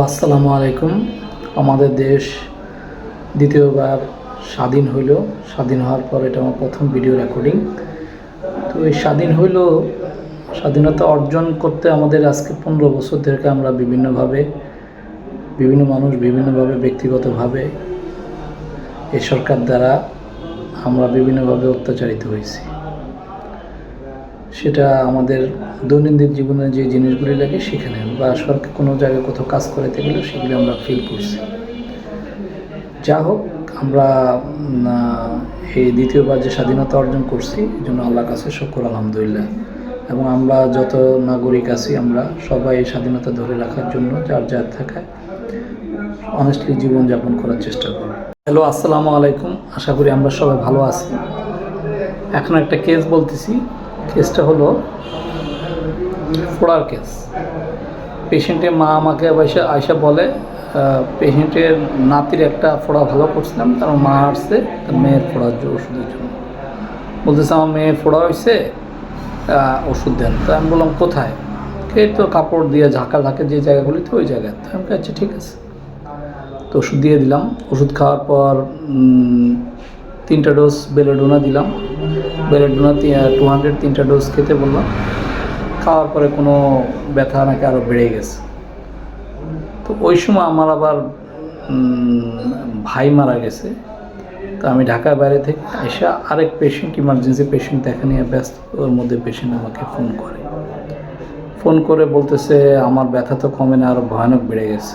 আসসালামু আলাইকুম। আমাদের দেশ দ্বিতীয়বার স্বাধীন হইল। স্বাধীন হওয়ার পর এটা আমার প্রথম ভিডিও রেকর্ডিং। তো এই স্বাধীনতা অর্জন করতে আমাদের আজকে 15 বছর ধরে আমরা বিভিন্ন মানুষ বিভিন্নভাবে ব্যক্তিগতভাবে এই সরকার দ্বারা আমরা বিভিন্নভাবে অত্যাচারিত হয়েছি। সেটা আমাদের দৈনন্দিন জীবনে যে জিনিসগুলি লাগে সেখানে বা সরকার কোনো জায়গায় কোথাও কাজ করাতে গেলে সেগুলি আমরা ফিল করছি। যা হোক, আমরা এই দ্বিতীয়বার যে স্বাধীনতা অর্জন করছি এই জন্য আল্লাহর কাছে শুকর আলহামদুলিল্লাহ। এবং আমরা যত নাগরিক আছি আমরা সবাই এই স্বাধীনতা ধরে রাখার জন্য যার থাকায় অনেস্টলি জীবনযাপন করার চেষ্টা করি। হ্যালো, আসসালামু আলাইকুম। আশা করি আমরা সবাই ভালো আছি। এখন একটা কেস বলতেছি। কেসটা হলো ফোড়ার কেস। পেশেন্টের মা আমাকে আয়সা বলে পেশেন্টের নাতির একটা ফোড়া ভালো করছিলাম, তার মা আসছে তার মেয়ের ফোড়ার ওষুধের জন্য। বলতেছে আমার মেয়ের ফোড়া হয়েছে, ওষুধ দেন। তো আমি বললাম কোথায়? এই তো কাপড় দিয়ে ঝাঁকে যে জায়গাগুলিতে ওই জায়গায়। তো আমি আচ্ছা ঠিক আছে। তো ওষুধ দিয়ে দিলাম। ওষুধ খাওয়ার পর 3টা ডোজ বেলেডোনা দিলাম। বেলেডোনা 200 3টা ডোজ খেতে বললাম। খাওয়ার পরে কোনো ব্যথা নাকি আরও বেড়ে গেছে। তো ওই সময় আমার আবার ভাই মারা গেছে। তো আমি ঢাকার বাইরে থেকে এসে আরেক পেশেন্ট, ইমার্জেন্সি পেশেন্ট দেখা নিয়ে ব্যস্ত। ওর মধ্যে পেশেন্ট আমাকে ফোন করে বলতেছে আমার ব্যথা তো কমে না, আরও ভয়ানক বেড়ে গেছে।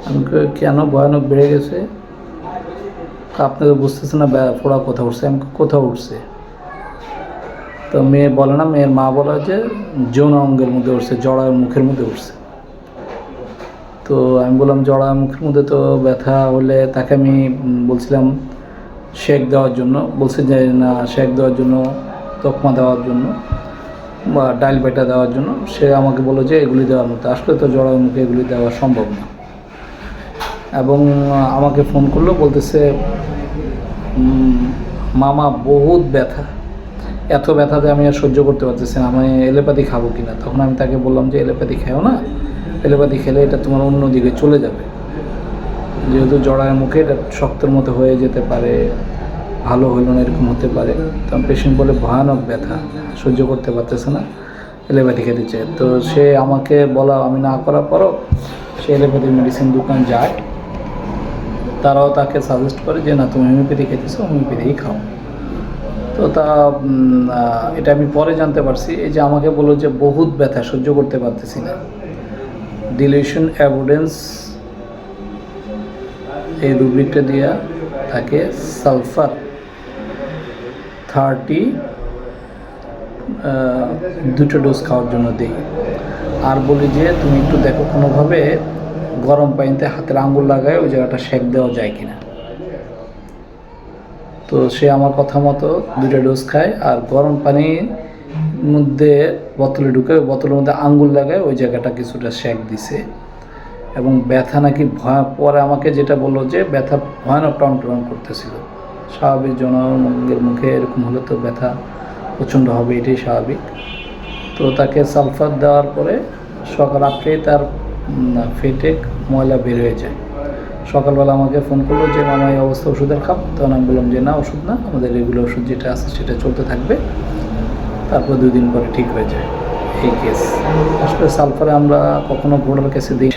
আমি কেন ভয়ানক বেড়ে গেছে? আপনি তো বুঝতেছেন না ফোড়া কোথাও উঠছে। আমি কোথাও উঠছে? তো মেয়ে বলে না, মেয়ের মা বলে যে যৌন অঙ্গের মধ্যে উঠছে, জড়ায় মুখের মধ্যে উঠছে। তো আমি বললাম জড়ায় মুখের মধ্যে তো ব্যথা হলে তাকে আমি বলছিলাম শেক দেওয়ার জন্য। বলছে যে না, শেক দেওয়ার জন্য, তকমা দেওয়ার জন্য বা ডাইল বেটা দেওয়ার জন্য। সে আমাকে বললো যে এগুলি দেওয়ার মতো। আসলে তো জড়ায় মুখে এগুলি দেওয়া সম্ভব না। এবং আমাকে ফোন করলো, বলতেছে মামা বহুত ব্যথা, এত ব্যথাতে আমি আর সহ্য করতে পারতেছি না, আমি এলোপ্যাথি খাবো কিনা। তখন আমি তাকে বললাম যে এলোপ্যাথি খাও না, এলোপ্যাথি খেলে এটা তোমার অন্যদিকে চলে যাবে, যেহেতু জড়ায় মুখে এটা শক্তের মতো হয়ে যেতে পারে, ভালো হইল না, এরকম হতে পারে। তখন পেশেন্ট বলে ভয়ানক ব্যথা, সহ্য করতে পারতেছে না, এলোপ্যাথি খেতে চায়। তো সে আমাকে বলা, আমি না করার পরও সে এলোপ্যাথি মেডিসিন দোকান যায়। তারাও তাকে সাজেস্ট করে যে না, তুমি হোমিওপ্যাথি খেতেছো, হোমিওপ্যাথিই খাও। তো এটা আমি পরে জানতে পারছি। এই যে আমাকে বললো যে বহুত ব্যথা, সহ্য করতে পারতেছি না। ডিলিউশন অ্যাভয়েডেন্স এই রুব্রিকটা দিয়া তাকে সালফার 30 2টা ডোজ খাওয়ার জন্য দিই। আর বলি যে তুমি একটু দেখো কোনোভাবে গরম পানিতে হাতের আঙ্গুল লাগায় ওই জায়গাটা সেঁক দেওয়া যায় কিনা। তো সে আমার কথা মতো 2টা ডোজ খায়, আর গরম পানির মধ্যে বোতলে ঢুকে ওই বোতলের মধ্যে আঙ্গুল লাগায় ওই জায়গাটা কিছুটা সেঁক দিছে। এবং ব্যথা নাকি পরে আমাকে যেটা বললো যে ব্যথা ভয়ানক টনটন করতেছিল। স্বাভাবিক জনগণের মুখে এরকম হলে তো ব্যথা প্রচণ্ড হবে, এটাই স্বাভাবিক। তো তাকে সালফার দেওয়ার পরে রাত্রে তার ফেটে ময়লা বের হয়ে যায়। সকালবেলা আমাকে ফোন করলো যে মামা এই অবস্থা, ওষুধের খাব? তখন আমি বললাম যে না, ওষুধ না, আমাদের রেগুলার ওষুধ যেটা আছে সেটা চলতে থাকবে, তারপর 2 দিন পরে ঠিক হয়ে যায়। এই কেস আসলে সালফারে আমরা কখনো ঘোড়ার কেসে দিই।